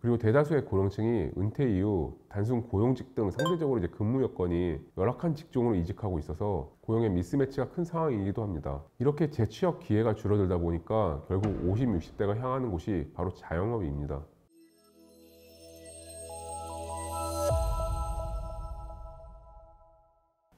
그리고 대다수의 고령층이 은퇴 이후 단순 고용직 등 상대적으로 근무 여건이 열악한 직종으로 이직하고 있어서 고용의 미스매치가 큰 상황이기도 합니다. 이렇게 재취업 기회가 줄어들다 보니까 결국 50, 60대가 향하는 곳이 바로 자영업입니다.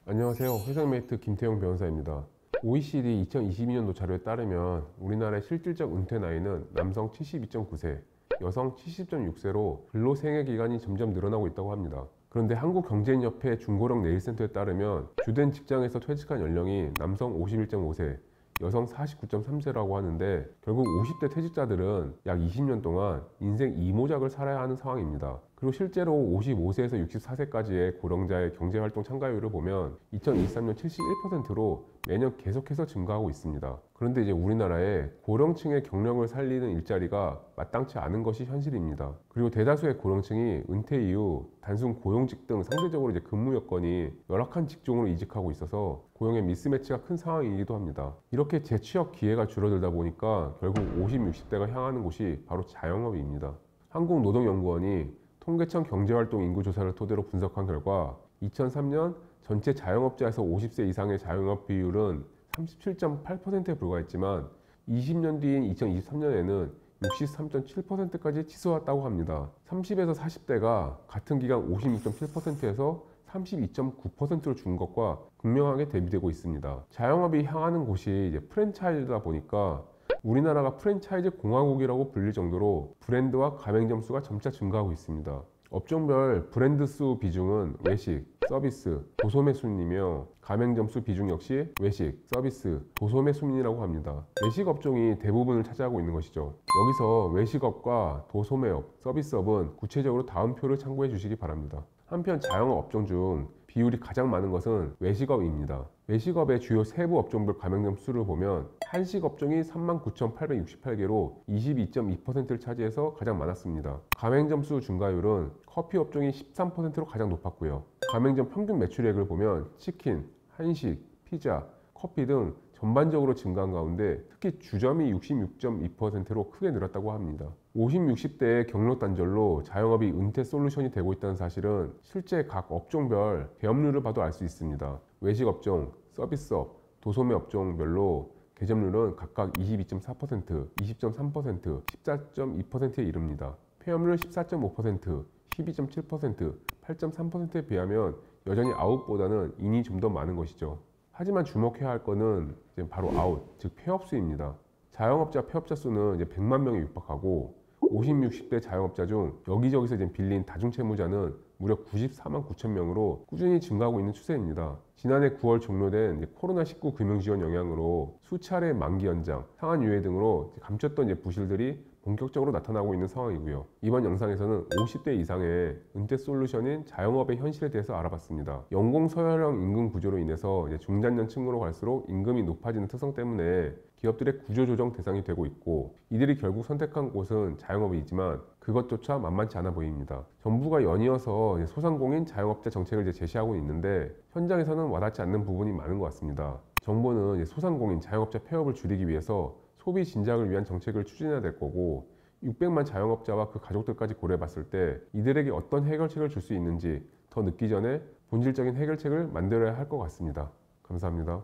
안녕하세요. 회생메이트 김태용 변호사입니다. OECD 2022년도 자료에 따르면 우리나라의 실질적 은퇴 나이는 남성 72.9세, 여성 70.6세로 근로생애기간이 점점 늘어나고 있다고 합니다. 그런데 한국경제인협회 중고령 내일센터에 따르면 주된 직장에서 퇴직한 연령이 남성 51.5세, 여성 49.3세라고 하는데 결국 50대 퇴직자들은 약 20년 동안 인생 이모작을 살아야 하는 상황입니다. 그리고 실제로 55세에서 64세까지의 고령자의 경제활동 참가율을 보면 2023년 71%로 매년 계속해서 증가하고 있습니다. 그런데 이제 우리나라에 고령층의 경력을 살리는 일자리가 마땅치 않은 것이 현실입니다. 그리고 대다수의 고령층이 은퇴 이후 단순 고용직 등 상대적으로 근무 여건이 열악한 직종으로 이직하고 있어서 고용의 미스매치가 큰 상황이기도 합니다. 이렇게 재취업 기회가 줄어들다 보니까 결국 50, 60대가 향하는 곳이 바로 자영업입니다. 한국노동연구원이 통계청 경제활동 인구조사를 토대로 분석한 결과 2003년 전체 자영업자에서 50세 이상의 자영업 비율은 37.8%에 불과했지만 20년 뒤인 2023년에는 63.7%까지 치솟았다고 합니다. 30에서 40대가 같은 기간 56.7%에서 32.9%로 준 것과 극명하게 대비되고 있습니다. 자영업이 향하는 곳이 프랜차이즈다 보니까 우리나라가 프랜차이즈 공화국이라고 불릴 정도로 브랜드와 가맹점 수가 점차 증가하고 있습니다. 업종별 브랜드 수 비중은 외식, 서비스, 도소매 순이며 가맹점 수 비중 역시 외식, 서비스, 도소매 순이라고 합니다. 외식 업종이 대부분을 차지하고 있는 것이죠. 여기서 외식업과 도소매업, 서비스업은 구체적으로 다음 표를 참고해 주시기 바랍니다. 한편 자영업 업종 중 비율이 가장 많은 것은 외식업입니다. 외식업의 주요 세부 업종별 가맹점 수를 보면 한식 업종이 39,868개로 22.2%를 차지해서 가장 많았습니다. 가맹점 수 증가율은 커피 업종이 13%로 가장 높았고요. 가맹점 평균 매출액을 보면 치킨, 한식, 피자, 커피 등 전반적으로 증가한 가운데 특히 주점이 66.2%로 크게 늘었다고 합니다. 50, 60대의 경력 단절로 자영업이 은퇴 솔루션이 되고 있다는 사실은 실제 각 업종별 개업률을 봐도 알 수 있습니다. 외식업종, 서비스업, 도소매 업종별로 개점률은 각각 22.4%, 20.3%, 14.2%에 이릅니다. 폐업률 14.5%, 12.7%, 8.3%에 비하면 여전히 아웃보다는 인이 좀 더 많은 것이죠. 하지만 주목해야 할 것은 바로 아웃, 즉 폐업수입니다. 자영업자 폐업자 수는 100만 명에 육박하고 50, 60대 자영업자 중 여기저기서 빌린 다중채무자는 무려 94만 9천 명으로 꾸준히 증가하고 있는 추세입니다. 지난해 9월 종료된 코로나19 금융지원 영향으로 수차례 만기 연장, 상한 유예 등으로 감췄던 부실들이 본격적으로 나타나고 있는 상황이고요. 이번 영상에서는 50대 이상의 은퇴 솔루션인 자영업의 현실에 대해서 알아봤습니다. 연공서열형 임금 구조로 인해서 중장년층으로 갈수록 임금이 높아지는 특성 때문에 기업들의 구조조정 대상이 되고 있고 이들이 결국 선택한 곳은 자영업이지만 그것조차 만만치 않아 보입니다. 정부가 연이어서 소상공인 자영업자 정책을 제시하고 있는데 현장에서는 와닿지 않는 부분이 많은 것 같습니다. 정부는 소상공인 자영업자 폐업을 줄이기 위해서 소비 진작을 위한 정책을 추진해야 될 거고 600만 자영업자와 그 가족들까지 고려해봤을 때 이들에게 어떤 해결책을 줄 수 있는지 더 늦기 전에 본질적인 해결책을 만들어야 할 것 같습니다. 감사합니다.